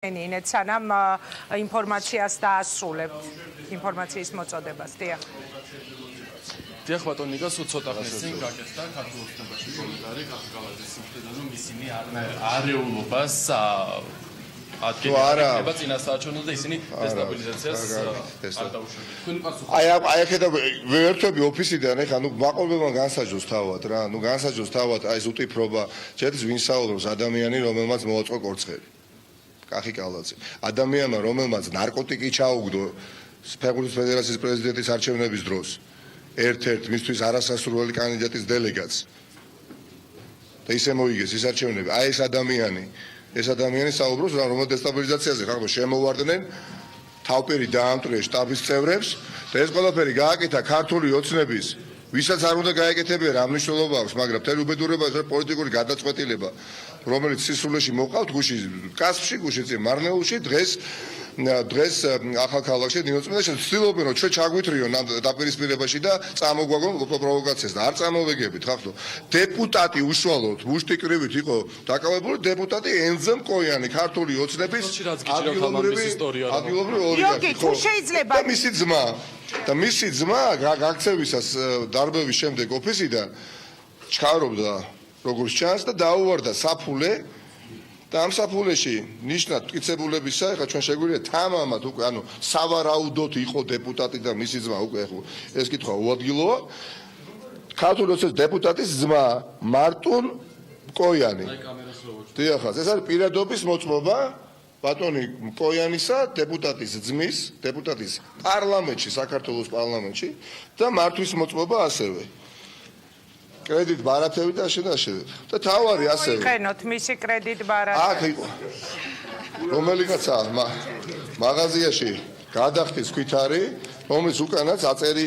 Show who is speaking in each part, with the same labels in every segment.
Speaker 1: ინეთ სანამ ინფორმაციას დაასრულებთ ინფორმაციის მოწოდებას. დიახ.
Speaker 2: დიახ ბატონო ნიკა სულ ცოტა ხნის წინ გაკეთდა ქართულ ოცნებაში კომენტარი კაფკალაძის სიმხედრე რომ ისინი არეულობას ადგენს წინასაარჩევნო და ისინი დესტაბილიზაციას არ დაუშვებენ. თქვენი პასუხი
Speaker 3: აი აქედა ვერთები ოფისიდან ეხა მაყურებელმა განსაჯოს თავად რა განსაჯოს თავად აი ეს უტიფრობა შედის ვინ საუბრობს ადამიანი რომელმაც მოაწყო კორცხელი კახი კალაძე ადამიანმა რომელმაც ნარკოტიკი ჩაუგდო ფეხბურთის ფედერაციის პრეზიდენტის არჩევნების დროს ერთ-ერთ მისთვის არასასურველი კანდიდატის დელეგატს და ისე მოიგეს ის არჩევნები აი ეს ადამიანი საუბრობს რომ დესტაბილიზაციაზე ხახო შემოვარდნენ თავპერი დაამტვრიეს შტაბის წევრებს და ეს ყველაფერი გააკეთა ქართული ოცნების ვისაც არ უნდა გაეკეთებინა რა მნიშვნელობა აქვს მაგრამ თელ უბედურება ეს პოლიტიკური გადაწყვეტილება რომელიც სისრულეში მოყავთ გუში კასპში გუში წინ მარნეულში დღეს ახალქალაქში ნიუწმენდაში ცდილობენ რომ ჩვენ ჩაგვითრიონ ამ დაპირისპირებაში და წამოგვაგონ პროვოკაციას და არ წამოვეგებით ხახო დეპუტატი უშუალოდ მუშტიკრივით იყო დაკავებული დეპუტატი ენზემ კოიანი ქართული ოცნების ადგილობრივი
Speaker 1: იორგი თუ შეიძლება
Speaker 3: და მისი ძმა გაქცევისას დარბევის შემდეგ ოფისიდან ჩქარობდა როგორც ჩანს და დაუვარდა საფულე და ამ საფულეში ნიშნად მტკიცებულებისა ეხლა ჩვენ შეგვიძლია თამამად უკვე ანუ სავარაუდოდ იყო დეპუტატი და მისი ძმა უკვე ეს კითხვა უადგილოა ქართული ოცნების დეპუტატის ძმა მარტუნ კოიანი დიახ ეს არის პირადობის მოწმობა ბატონი კოიანისა დეპუტატის ძმის დეპუტატის პარლამენტში საქართველოს პარლამენტში და მართვის მოწმობა ასევე კრედიტ ბარათები და შედაშედებ და თავარი ასევე
Speaker 1: იყენოთ მისი კრედიტ ბარათი
Speaker 3: აქ იყო რომელიღაცა მაღაზიაში გადახდის ქვითარი რომელიც უკანაც აწერი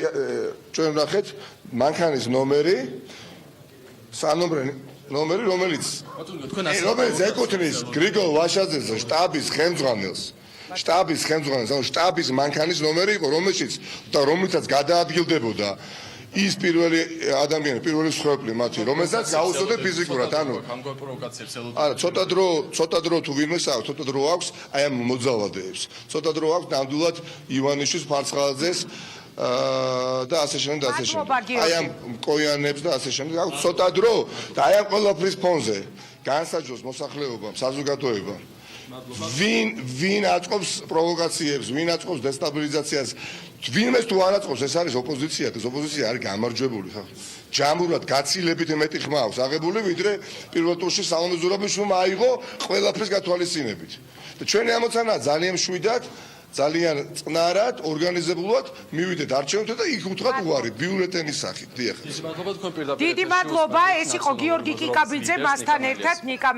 Speaker 3: ჩვენ ვნახეთ მანქანის ნომერი სანომრე ნომერი რომელიც ეკუთვნის გრიგოლ ვაშაძეს შტაბის ხელმძღვანელს ანუ შტაბის მანქანის ნომერი იყო რომელიცაც გადაადგილდებოდა ის პირველი ადამიანი პირველი მსხვერპლი მათი რომელსაც გაუსწორდა ფიზიკურად ანუ არა ცოტა დრო თუ ვინმე საერთოდ ცოტა დრო აქვს აი ამ მოძალადეებს ცოტა დრო აქვს ნამდვილად ივანიშვილის ფარცხალაძეს და ასე შემდეგ აი ამ კოიანებს და ასე შემდეგ აქვს ცოტა დრო და აი ამ ყველაფრის ფონზე განსაჯოს მოსახლეობამ საზოგადოებამ ვინ აწყობს პროვოკაციებს ვინ აწყობს დესტაბილიზაციას ვინმეს თუ არ აწყობს ეს არის ოპოზიცია ეს ოპოზიცია არის გამარჯვებული ხა ჯამურად გაცილებით მეტი ხმა აქვს აღებული ვიდრე პირველ ტურში სალომე ზურაბიშვილმა აიღო ყველაფრის გათვალისწინებით და ჩვენი ამოცანა ძალიან მშვიდად ძალიან წნარად ორგანიზებულად მივიდეთ არჩევნებთან და იქ უთხრათ უარი ბიულეტენის სახით დიახ
Speaker 1: დიდი მადლობა ეს იყო გიორგი კიკაბიძე მასთან ერთად ნიკა